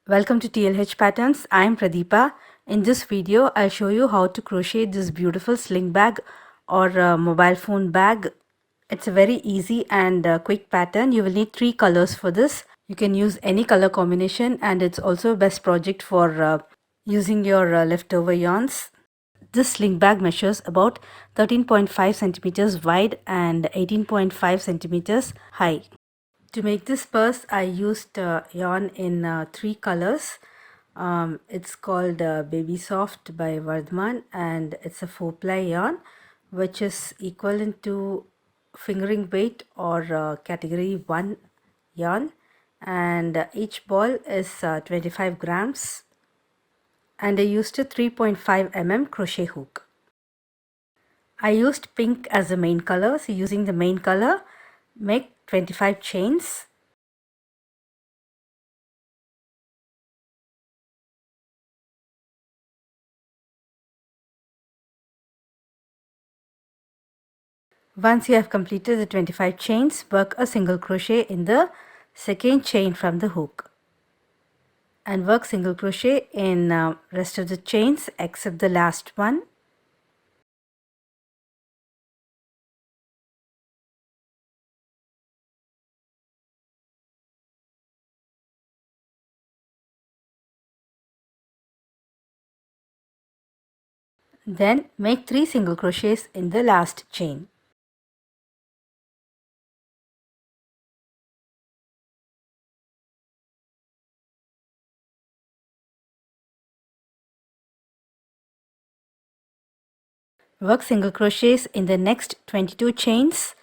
Welcome to TLH Patterns. I am Pradeepa. In this video, I'll show you how to crochet this beautiful sling bag or mobile phone bag. It's a very easy and quick pattern. You will need 3 colors for this. You can use any color combination, and it's also a best project for using your leftover yarns. This sling bag measures about 13.5 centimeters wide and 18.5 centimeters high. To make this purse, I used yarn in 3 colors. It's called Baby Soft by Vardhman, and it's a 4-ply yarn which is equivalent to fingering weight or category 1 yarn, and each ball is 25 grams, and I used a 3.5 mm crochet hook. I used pink as the main color, so using the main color, make 25 chains. Once you have completed the 25 chains, work a single crochet in the second chain from the hook and work single crochet in rest of the chains except the last one. Then make 3 single crochets in the last chain. Work single crochets in the next 22 chains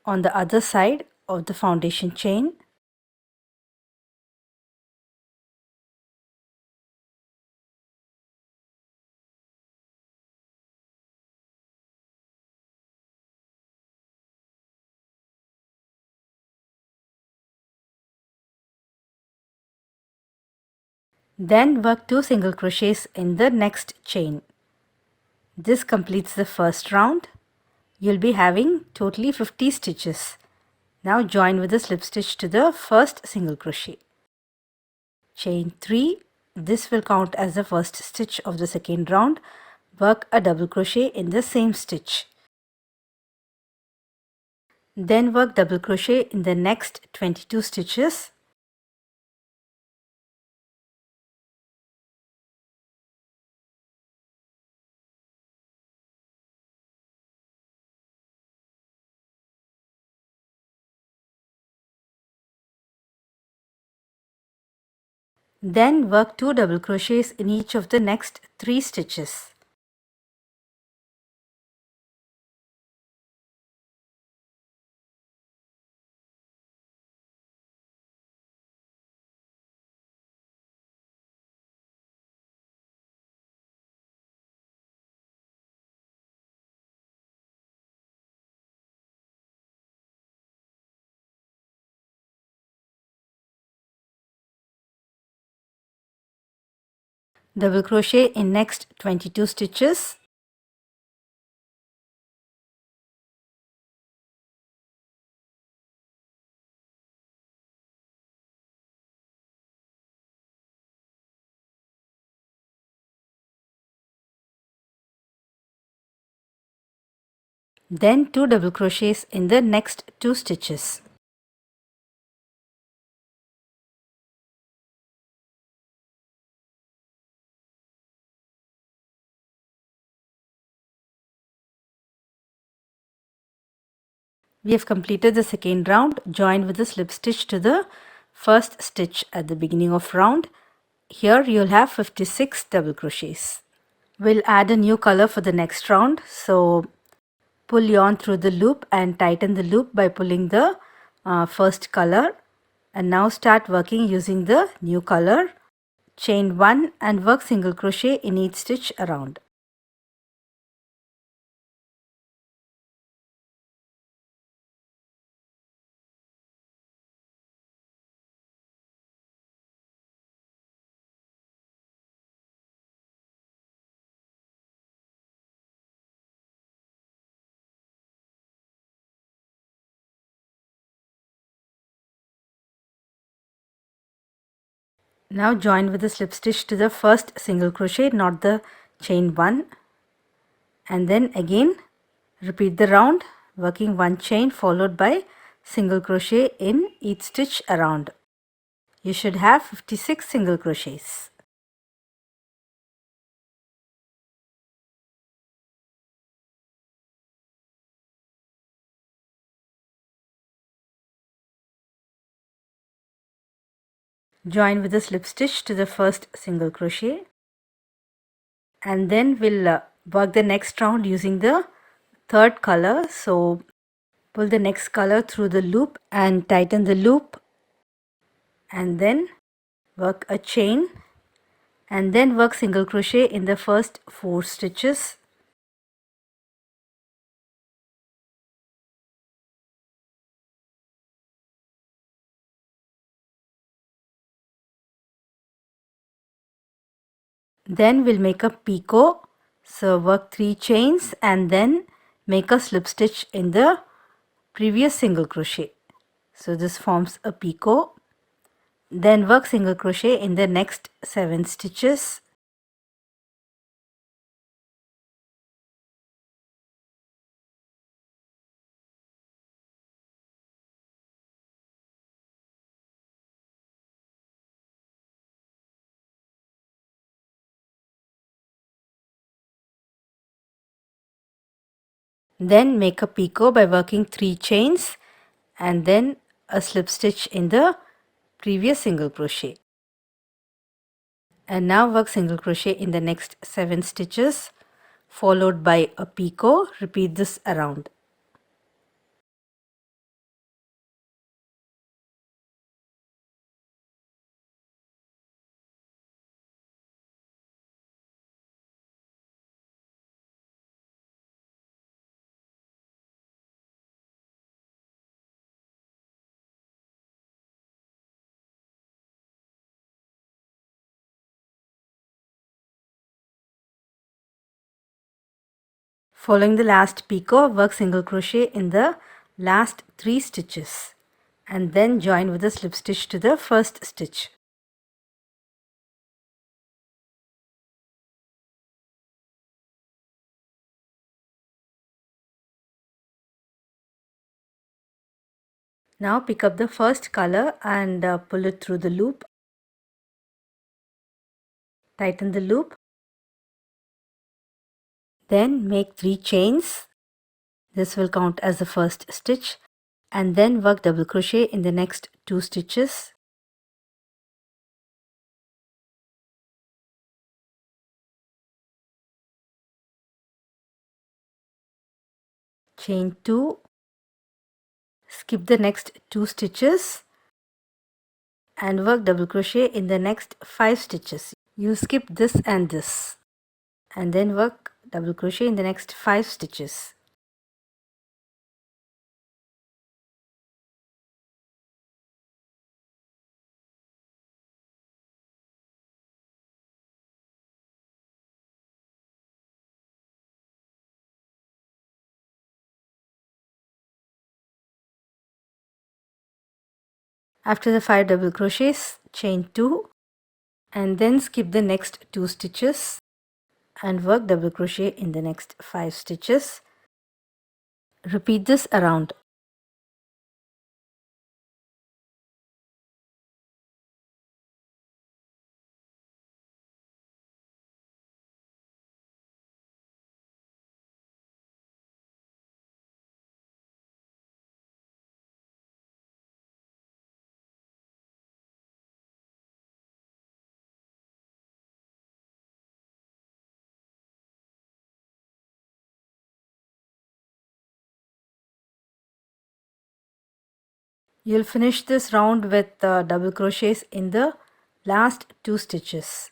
on the other side of the foundation chain. Then work 2 single crochets in the next chain. This completes the first round. You'll be having totally 50 stitches. Now join with a slip stitch to the first single crochet. Chain 3. This will count as the first stitch of the second round. Work a double crochet in the same stitch. Then work double crochet in the next 22 stitches. Then work 2 double crochets in each of the next 3 stitches. Double crochet in next 22 stitches. Then 2 double crochets in the next 2 stitches. We have completed the second round. Join with a slip stitch to the first stitch at the beginning of round. Here you'll have 56 double crochets. We'll add a new color for the next round. So pull yarn through the loop and tighten the loop by pulling the first color. And now start working using the new color. Chain 1 and work single crochet in each stitch around. Now join with the slip stitch to the first single crochet, not the chain 1, and then again repeat the round, working 1 chain followed by single crochet in each stitch around. You should have 56 single crochets. Join with the slip stitch to the first single crochet, and then we'll work the next round using the third color. So pull the next color through the loop and tighten the loop, and then work a chain, and then work single crochet in the first 4 stitches. Then we'll make a picot. So work 3 chains and then make a slip stitch in the previous single crochet. So this forms a picot. Then work single crochet in the next 7 stitches. Then make a picot by working 3 chains and then a slip stitch in the previous single crochet. And now work single crochet in the next 7 stitches followed by a picot. Repeat this around. Following the last picot, work single crochet in the last 3 stitches and then join with a slip stitch to the first stitch. Now pick up the first color and pull it through the loop. Tighten the loop. Then make 3 chains. This will count as the first stitch, and then work double crochet in the next 2 stitches. Chain 2. Skip the next 2 stitches and work double crochet in the next 5 stitches. You skip this and this, and then work double crochet in the next 5 stitches. After the 5 double crochets, chain 2 and then skip the next 2 stitches and work double crochet in the next 5 stitches. Repeat this around. You'll finish this round with double crochets in the last 2 stitches.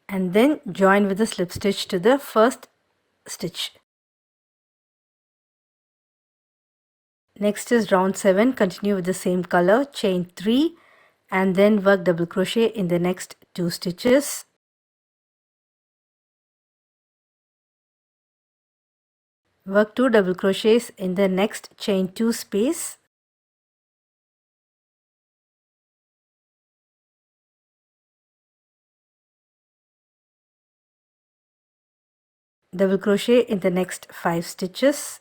And then join with a slip stitch to the first stitch. Next is round 7. Continue with the same color, chain 3 and then work double crochet in the next 2 stitches. Work 2 double crochets in the next chain 2 space. Double crochet in the next 5 stitches.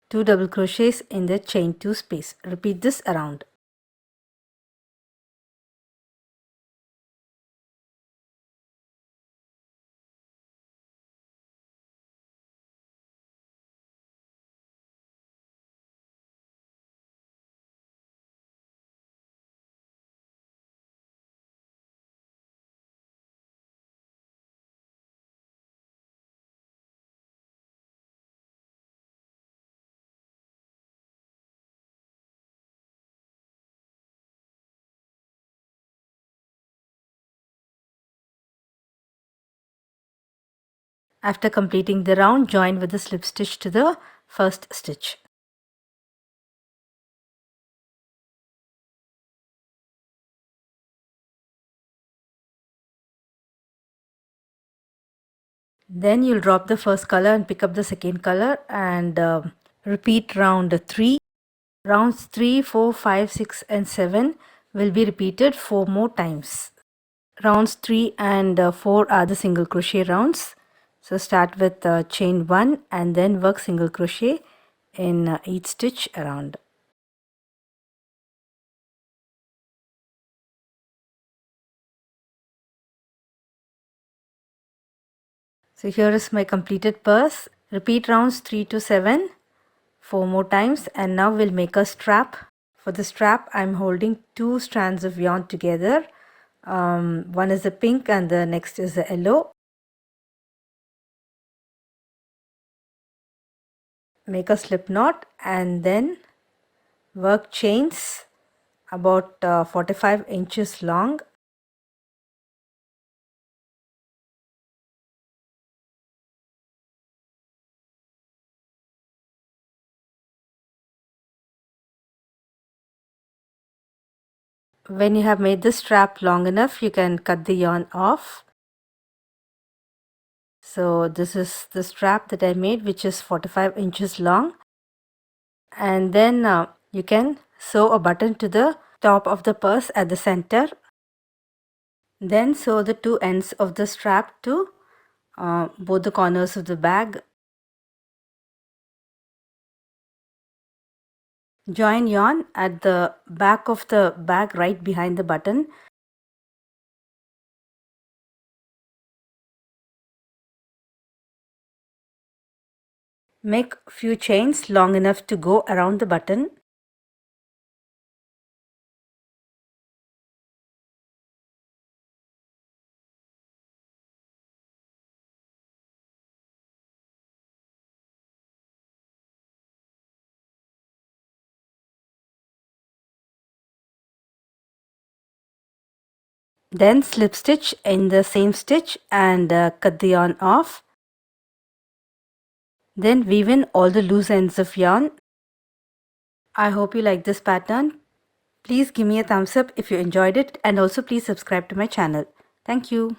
Two double crochets in the chain 2 space. Repeat this around. After completing the round, join with the slip stitch to the first stitch. Then you'll drop the first color and pick up the second color and repeat round 3. Rounds 3, 4, 5, 6 and 7 will be repeated 4 more times. Rounds 3 and 4 are the single crochet rounds. So start with chain 1 and then work single crochet in each stitch around. So here is my completed purse. Repeat rounds 3 to 7 4 more times, and now we'll make a strap. For the strap I'm holding 2 strands of yarn together. One is the pink and the next is the yellow. Make a slip knot and then work chains about 45 inches long. When you have made the strap long enough, you can cut the yarn off. So this is the strap that I made, which is 45 inches long. And then you can sew a button to the top of the purse at the center. Then sew the 2 ends of the strap to both the corners of the bag. Join yarn at the back of the bag right behind the button. Make few chains long enough to go around the button. Then slip stitch in the same stitch and cut the yarn off. Then weave in all the loose ends of yarn. I hope you like this pattern. Please give me a thumbs up if you enjoyed it, and also please subscribe to my channel. Thank you.